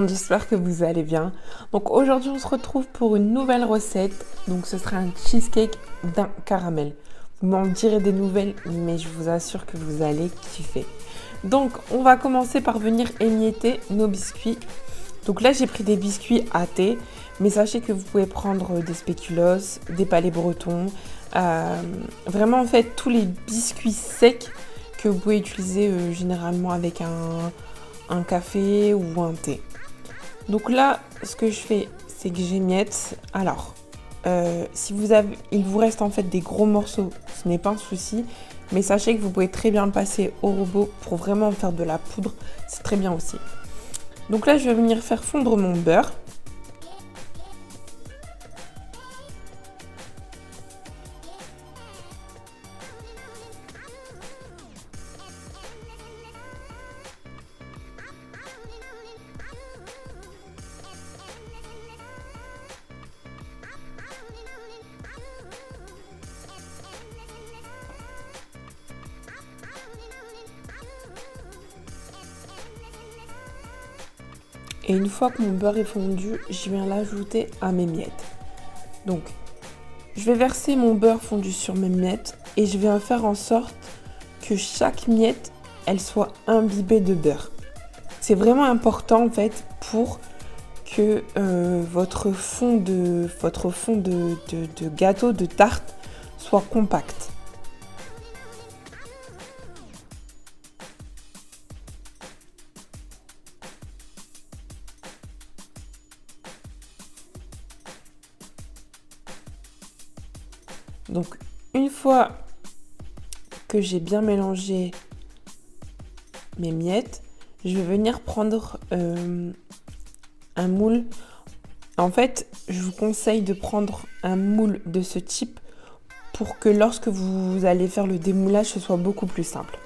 monde, j'espère que vous allez bien. Donc aujourd'hui on se retrouve pour une nouvelle recette. Donc ce sera un cheesecake d'un caramel. Vous m'en direz des nouvelles, mais je vous assure que vous allez kiffer. Donc on va commencer par venir émietter nos biscuits. Donc là j'ai pris des biscuits à thé, mais sachez que vous pouvez prendre des spéculoos, des palais bretons, vraiment en fait tous les biscuits secs que vous pouvez utiliser généralement avec un café ou un thé. Donc là, ce que je fais, c'est que j'émiette. Alors, si il vous reste en fait des gros morceaux, ce n'est pas un souci. Mais sachez que vous pouvez très bien le passer au robot pour vraiment faire de la poudre. C'est très bien aussi. Donc là, je vais venir faire fondre mon beurre. Et une fois que mon beurre est fondu, je viens l'ajouter à mes miettes. Donc, je vais verser mon beurre fondu sur mes miettes et je vais faire en sorte que chaque miette, elle soit imbibée de beurre. C'est vraiment important en fait pour que votre fond de gâteau, de tarte, soit compact. Donc, une fois que j'ai bien mélangé mes miettes, je vais venir prendre un moule. En fait, je vous conseille de prendre un moule de ce type pour que lorsque vous allez faire le démoulage, ce soit beaucoup plus simple.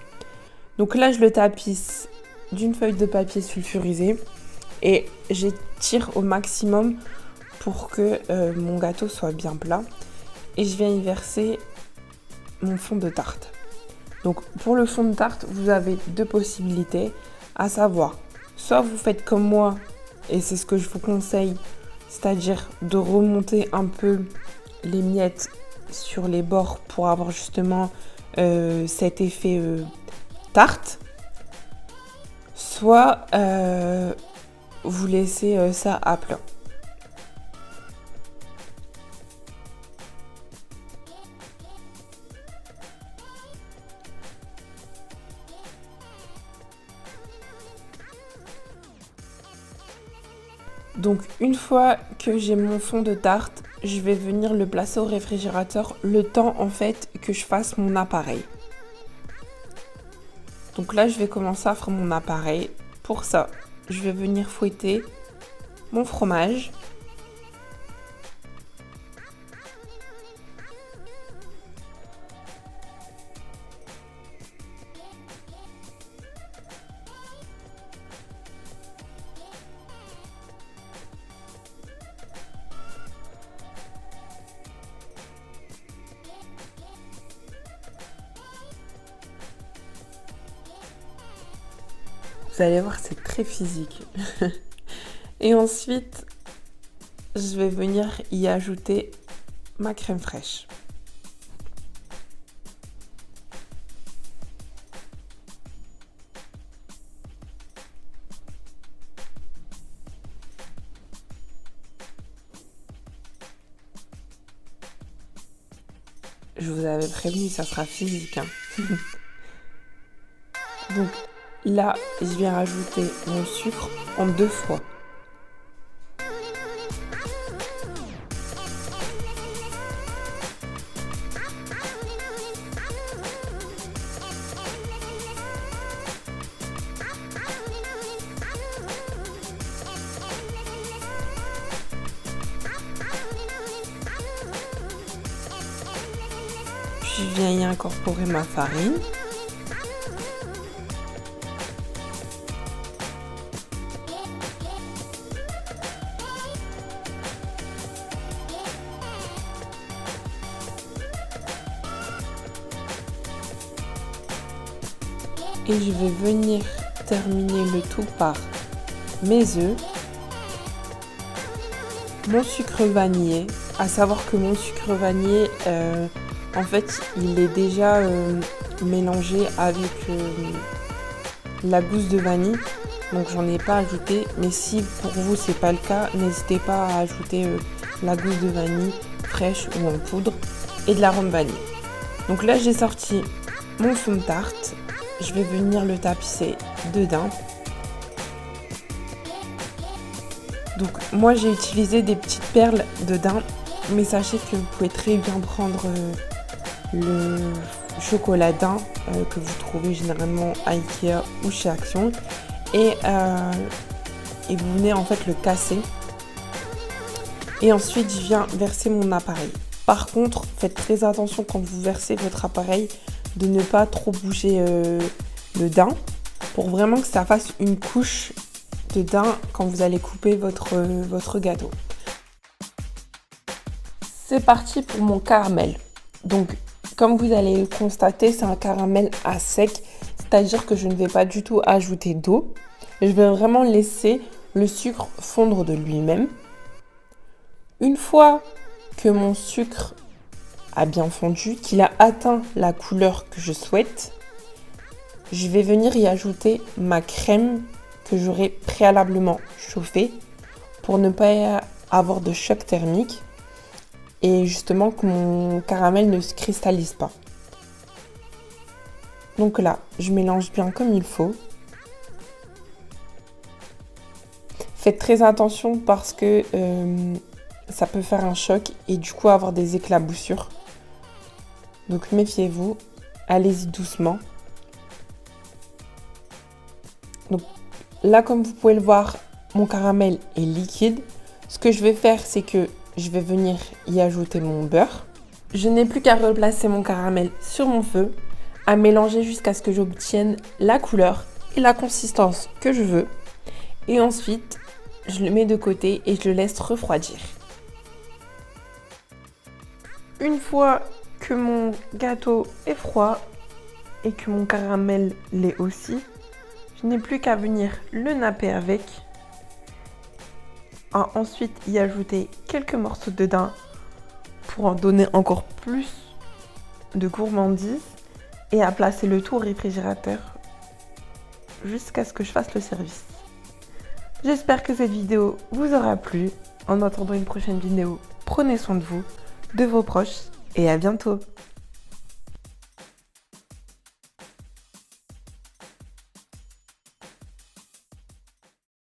Donc là, je le tapisse d'une feuille de papier sulfurisé et j'étire au maximum pour que mon gâteau soit bien plat. Et je viens y verser mon fond de tarte. Donc pour le fond de tarte, vous avez deux possibilités, à savoir, soit vous faites comme moi, et c'est ce que je vous conseille, c'est-à-dire de remonter un peu les miettes sur les bords pour avoir justement cet effet tarte, soit vous laissez ça à plat. Donc une fois que j'ai mon fond de tarte, je vais venir le placer au réfrigérateur le temps en fait que je fasse mon appareil. Donc là je vais commencer à faire mon appareil. Pour ça, je vais venir fouetter mon fromage. Vous allez voir, c'est très physique. Et ensuite, je vais venir y ajouter ma crème fraîche. Je vous avais prévenu, ça sera physique. Donc là, je viens rajouter mon sucre en 2 fois. Puis je viens y incorporer ma farine. Et je vais venir terminer le tout par mes œufs mon sucre vanillé. À savoir que mon sucre vanillé, en fait, il est déjà mélangé avec la gousse de vanille. Donc j'en ai pas ajouté. Mais si pour vous c'est pas le cas, n'hésitez pas à ajouter la gousse de vanille fraîche ou en poudre et de l'arôme vanille. Donc là j'ai sorti mon fond de tarte. Je vais venir le tapisser de daim. Donc moi j'ai utilisé des petites perles de daim, mais sachez que vous pouvez très bien prendre le chocolat daim que vous trouvez généralement à Ikea ou chez Action et vous venez en fait le casser et ensuite je viens verser mon appareil. Par contre, faites très attention quand vous versez votre appareil de ne pas trop bouger le daim pour vraiment que ça fasse une couche de daim quand vous allez couper votre gâteau. C'est parti pour mon caramel. Donc, comme vous allez le constater, c'est un caramel à sec, c'est-à-dire que je ne vais pas du tout ajouter d'eau. Je vais vraiment laisser le sucre fondre de lui-même. Une fois que mon sucre a bien fondu, qu'il a atteint la couleur que je souhaite, je vais venir y ajouter ma crème que j'aurai préalablement chauffée pour ne pas avoir de choc thermique et justement que mon caramel ne se cristallise pas. Donc là, je mélange bien comme il faut. Faites très attention parce que ça peut faire un choc et du coup avoir des éclaboussures. Donc méfiez-vous, allez-y doucement. Donc là, comme vous pouvez le voir, mon caramel est liquide. Ce que je vais faire, c'est que je vais venir y ajouter mon beurre. Je n'ai plus qu'à replacer mon caramel sur mon feu, à mélanger jusqu'à ce que j'obtienne la couleur et la consistance que je veux. Et ensuite, je le mets de côté et je le laisse refroidir. Une fois que mon gâteau est froid et que mon caramel l'est aussi, je n'ai plus qu'à venir le napper avec. À ensuite y ajouter quelques morceaux de daim pour en donner encore plus de gourmandise et à placer le tout au réfrigérateur jusqu'à ce que je fasse le service. J'espère que cette vidéo vous aura plu. En attendant une prochaine vidéo, prenez soin de vous, de vos proches et à bientôt.